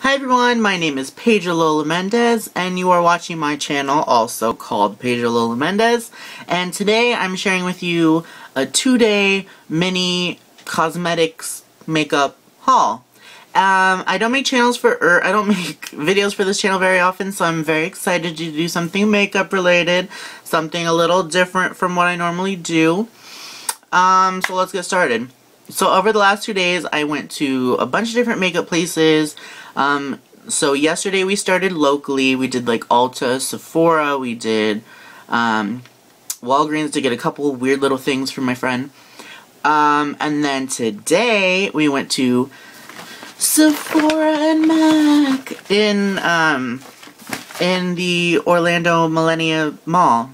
Hi everyone, my name is PedroLolaMendez, and you are watching my channel, also called PedroLolaMendez, and today I'm sharing with you a 2-day mini cosmetics makeup haul. I don't make I don't make videos for this channel very often, so I'm very excited to do something makeup related, something a little different from what I normally do. So let's get started. So over the last 2 days, I went to a bunch of different makeup places. So yesterday we started locally. We did like Ulta, Sephora, we did Walgreens to get a couple of weird little things from my friend. And then today we went to Sephora and MAC in the Orlando Millenia Mall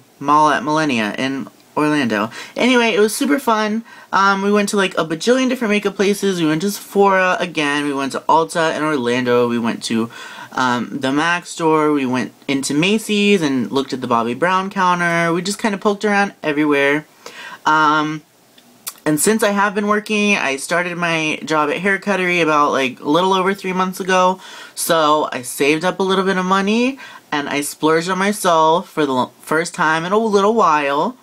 at Millenia in Orlando. Anyway, it was super fun. We went to like a bajillion different makeup places. We went to Sephora again. We went to Ulta in Orlando. We went to the MAC store. We went into Macy's and looked at the Bobbi Brown counter. We just kind of poked around everywhere. And since I have been working, I started my job at Hair Cuttery about like a little over 3 months ago. So I saved up a little bit of money and I splurged on myself for the first time in a little while.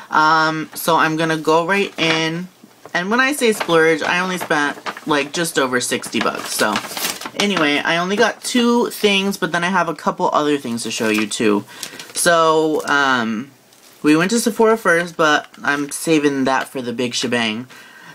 So I'm gonna go right in, and when I say splurge, I only spent like just over 60 bucks. So anyway, I only got 2 things, but then I have a couple other things to show you too. So we went to Sephora first, but I'm saving that for the big shebang.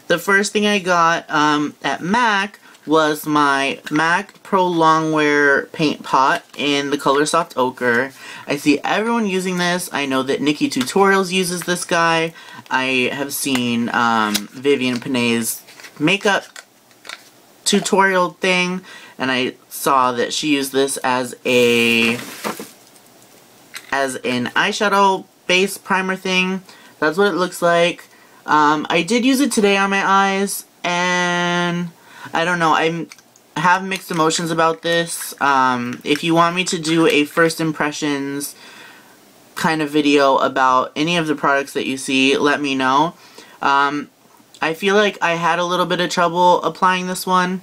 The first thing I got at MAC was my MAC Pro Longwear paint pot in the color Soft Ochre. I see everyone using this. I know that Nikki Tutorials uses this guy. I have seen Vivian Panay's makeup tutorial thing, and I saw that she used this as an eyeshadow base primer thing. That's what it looks like. I did use it today on my eyes, and I don't know, I have mixed emotions about this. If you want me to do a first impressions kind of video about any of the products that you see, let me know. I feel like I had a little bit of trouble applying this one,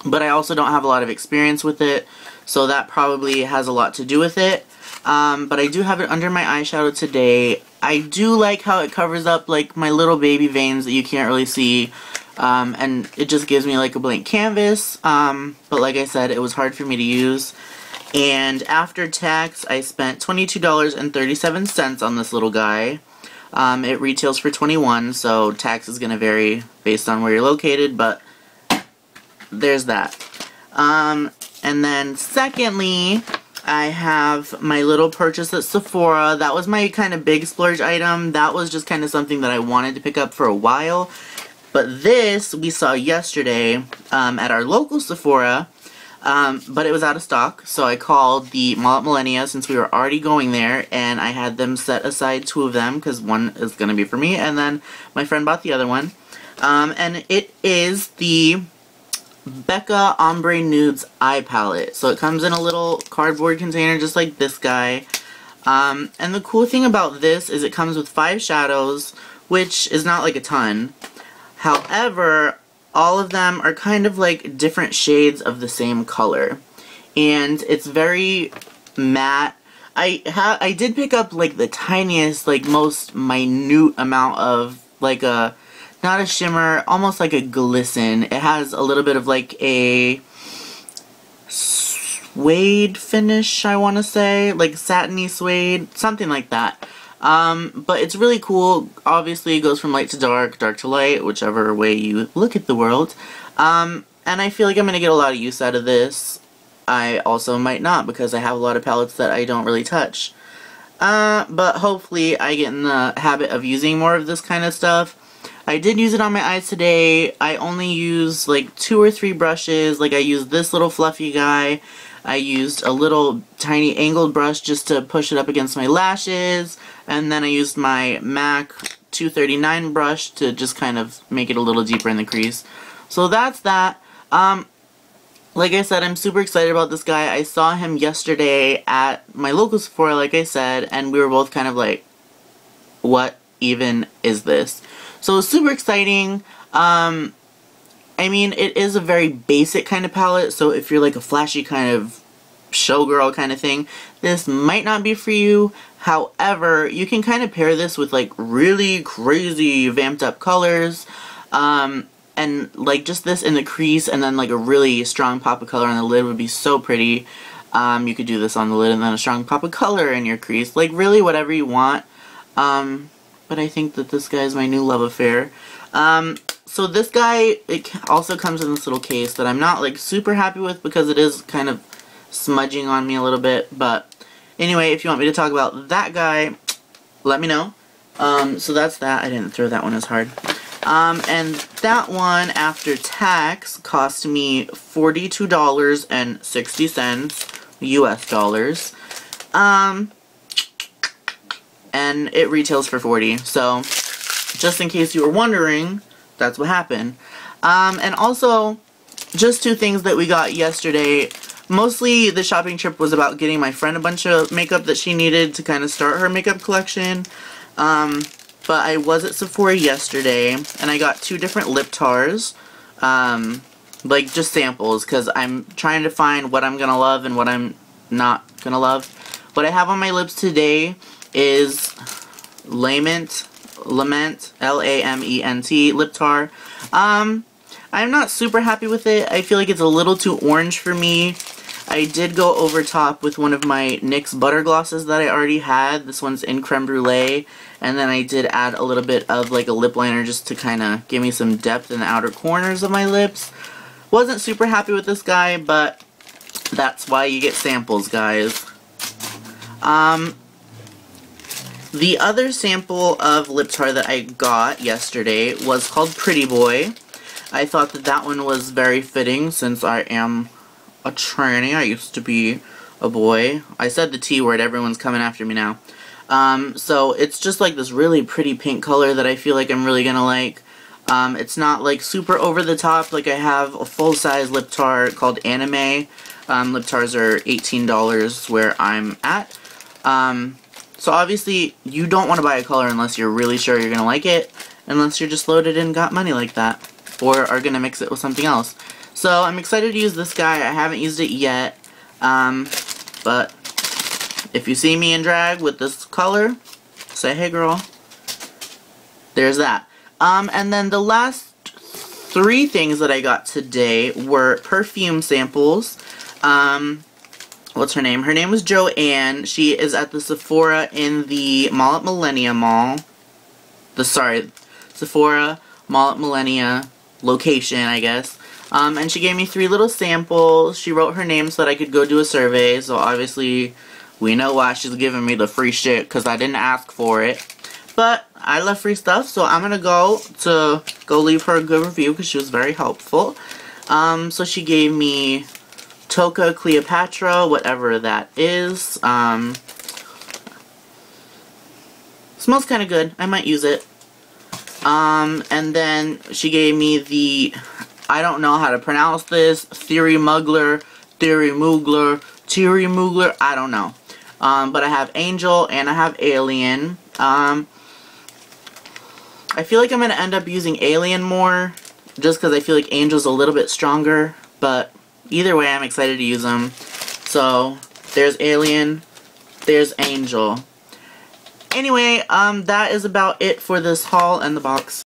but I also don't have a lot of experience with it, so that probably has a lot to do with it. But I do have it under my eyeshadow today. I do like how it covers up like my little baby veins that you can't really see. And it just gives me like a blank canvas, but like I said, it was hard for me to use. And after tax, I spent $22.37 on this little guy. It retails for $21, so tax is going to vary based on where you're located, but there's that. And then secondly, I have my little purchase at Sephora. That was my kind of big splurge item. That was just kind of something that I wanted to pick up for a while. But this we saw yesterday at our local Sephora, but it was out of stock, so I called the mall at Millenia since we were already going there, and I had them set aside 2 of them because one is going to be for me, and then my friend bought the other one. And it is the Becca Ombre Nudes Eye Palette. So it comes in a little cardboard container just like this guy. And the cool thing about this is it comes with 5 shadows, which is not like a ton. However, all of them are kind of like different shades of the same color, and it's very matte. I did pick up like the tiniest, like most minute amount of like a, not a shimmer, almost like a glisten. It has a little bit of like a suede finish, I want to say, like satiny suede, something like that. But it's really cool. Obviously, it goes from light to dark, dark to light, whichever way you look at the world. And I feel like I'm going to get a lot of use out of this. I also might not, because I have a lot of palettes that I don't really touch. But hopefully I get in the habit of using more of this kind of stuff. I did use it on my eyes today. I only used like 2 or 3 brushes. Like I used this little fluffy guy. I used a little tiny angled brush just to push it up against my lashes, and then I used my MAC 239 brush to just kind of make it a little deeper in the crease. So that's that. Like I said, I'm super excited about this guy. I saw him yesterday at my local Sephora, like I said, and we were both kind of like, what even is this? So it was super exciting. I mean, it is a very basic kind of palette, so if you're like a flashy kind of showgirl kind of thing, this might not be for you. However, you can kind of pair this with like really crazy vamped up colors, and like just this in the crease and then like a really strong pop of color on the lid would be so pretty. You could do this on the lid and then a strong pop of color in your crease, like really whatever you want. But I think that this guy is my new love affair. So this guy, it also comes in this little case that I'm not like super happy with because it is kind of smudging on me a little bit, but anyway, if you want me to talk about that guy, let me know. So that's that. I didn't throw that one as hard. And that one, after tax, cost me $42.60 US dollars. And it retails for $40, so just in case you were wondering, that's what happened. And also, just two things that we got yesterday. Mostly the shopping trip was about getting my friend a bunch of makeup that she needed to kind of start her makeup collection. But I was at Sephora yesterday, and I got two different lip tars. Like, just samples, because I'm trying to find what I'm gonna love and what I'm not gonna love. What I have on my lips today is Lament, L-A-M-E-N-T, lip tar. I'm not super happy with it. I feel like it's a little too orange for me. I did go over top with one of my NYX butter glosses that I already had. This one's in Creme Brulee. And then I did add a little bit of like a lip liner just to kind of give me some depth in the outer corners of my lips. Wasn't super happy with this guy, but that's why you get samples, guys. The other sample of lip tar that I got yesterday was called Pretty Boy. I thought that that one was very fitting since I am a tranny. I used to be a boy. I said the T word, everyone's coming after me now. So it's just like this really pretty pink color that I feel like I'm really gonna like. It's not like super over the top. Like I have a full-size lip tar called Anime. Lip tars are $18 where I'm at. So obviously you don't want to buy a color unless you're really sure you're gonna like it. Unless you're just loaded and got money like that. Or are gonna mix it with something else. So I'm excited to use this guy. I haven't used it yet. But if you see me in drag with this color, say hey girl. There's that. And then the last three things that I got today were perfume samples. What's her name? Her name was Joanne. She is at the Sephora in the Mall at Millennia Mall. Sephora Mall at Millennia location, I guess. And she gave me 3 little samples. She wrote her name so that I could go do a survey. So obviously, we know why she's giving me the free shit, because I didn't ask for it. But I love free stuff, so I'm gonna go leave her a good review because she was very helpful. So she gave me Toca Cleopatra, whatever that is. Smells kind of good. I might use it. And then she gave me the, I don't know how to pronounce this, Theory Mugler, I don't know. But I have Angel and I have Alien. I feel like I'm going to end up using Alien more, just because I feel like Angel's a little bit stronger, but either way I'm excited to use them. So, there's Alien, there's Angel. Anyway, that is about it for this haul and the box.